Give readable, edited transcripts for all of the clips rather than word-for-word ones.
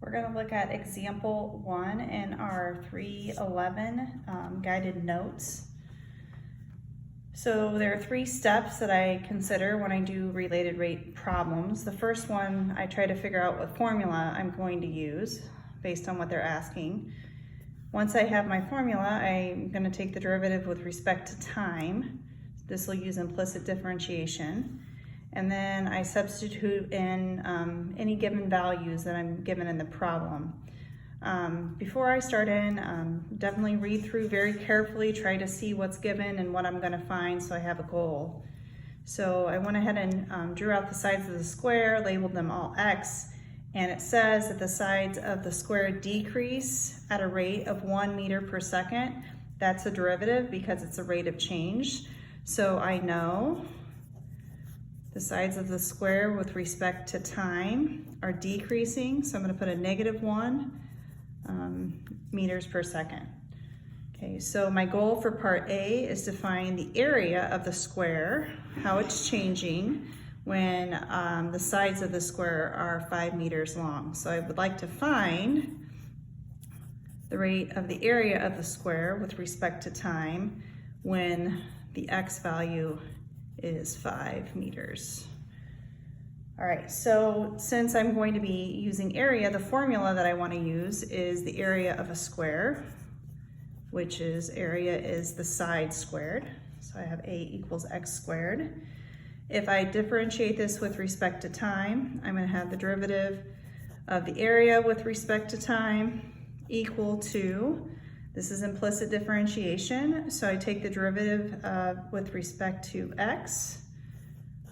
We're going to look at example 1 in our 311 guided notes. So there are 3 steps that I consider when I do related rate problems. The first one, I try to figure out what formula I'm going to use based on what they're asking. Once I have my formula, I'm going to take the derivative with respect to time. This will use implicit differentiation. And then I substitute in any given values that I'm given in the problem. Before I start in, definitely read through very carefully, try to see what's given and what I'm going to find so I have a goal. So I went ahead and drew out the sides of the square, labeled them all x, and it says that the sides of the square decrease at a rate of 1 meter per second. That's a derivative because it's a rate of change. So I know the sides of the square with respect to time are decreasing, so I'm going to put a -1 meters per second. Okay, so my goal for part A is to find the area of the square, how it's changing when the sides of the square are 5 meters long. So I would like to find the rate of the area of the square with respect to time when the x value is 5 meters. All right, so since I'm going to be using area, the formula that I want to use is the area of a square, which is area is the side squared. So I have A equals x squared. If I differentiate this with respect to time, I'm going to have the derivative of the area with respect to time equal to, this is implicit differentiation, so I take the derivative with respect to x.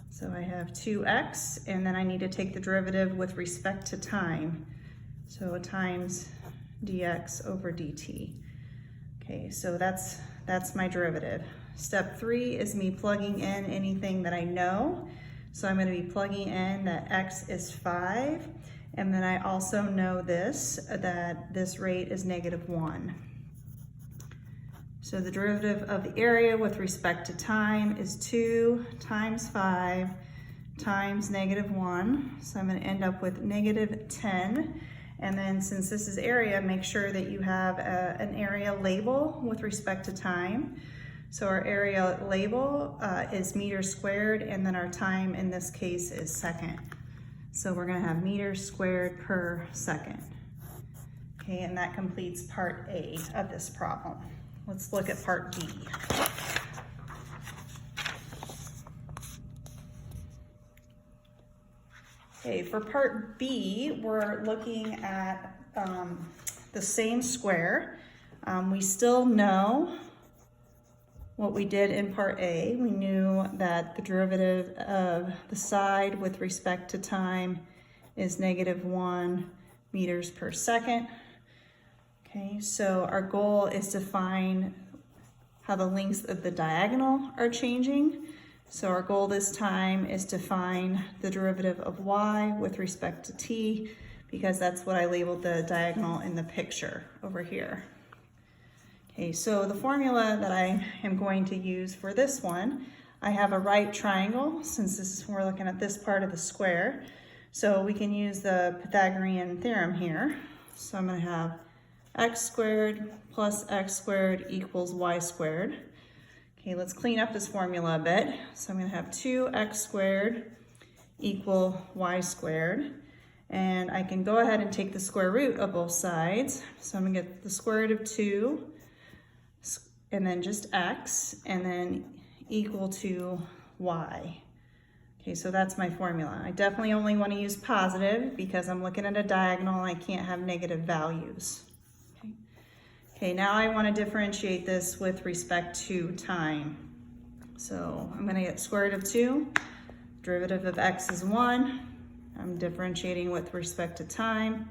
So I have 2x, and then I need to take the derivative with respect to time. So times dx over dt. Okay, so that's my derivative. Step 3 is me plugging in anything that I know. So I'm going to be plugging in that x is 5, and then I also know that this rate is -1. So the derivative of the area with respect to time is 2 times 5 times -1. So I'm going to end up with -10. And then since this is area, make sure that you have an area label with respect to time. So our area label is meters squared, and then our time in this case is second. So we're going to have meters squared per second. Okay, and that completes part A of this problem. Let's look at part B. Okay, for part B, we're looking at the same square. We still know what we did in part A. We knew that the derivative of the side with respect to time is -1 meters per second. Okay, so our goal is to find how the lengths of the diagonal are changing. So our goal this time is to find the derivative of y with respect to t, because that's what I labeled the diagonal in the picture over here. Okay, so the formula that I am going to use for this one, I have a right triangle, since we're looking at this part of the square. So we can use the Pythagorean theorem here. So I'm going to have x squared plus x squared equals y squared. Okay, let's clean up this formula a bit. So I'm going to have 2x squared equal y squared. And I can go ahead and take the square root of both sides. So I'm going to get the square root of 2, and then just x, and then equal to y. Okay, so that's my formula. I definitely only want to use positive because I'm looking at a diagonal. I can't have negative values. Okay, now I want to differentiate this with respect to time. So I'm going to get square root of 2. Derivative of x is 1. I'm differentiating with respect to time.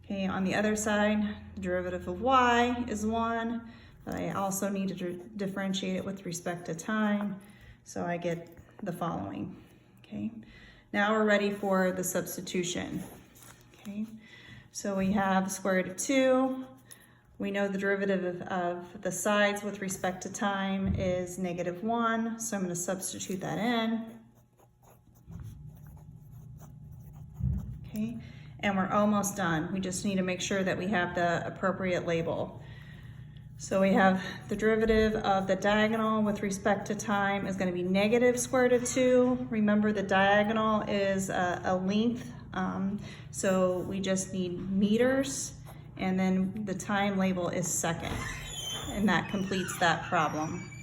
Okay, on the other side, the derivative of y is 1. But I also need to differentiate it with respect to time. So I get the following. Okay, now we're ready for the substitution. Okay, so we have square root of 2. We know the derivative of the sides with respect to time is -1, so I'm going to substitute that in. Okay, and we're almost done. We just need to make sure that we have the appropriate label. So we have the derivative of the diagonal with respect to time is going to be negative square root of 2. Remember, the diagonal is a length, so we just need meters, and then the time label is second, and that completes that problem.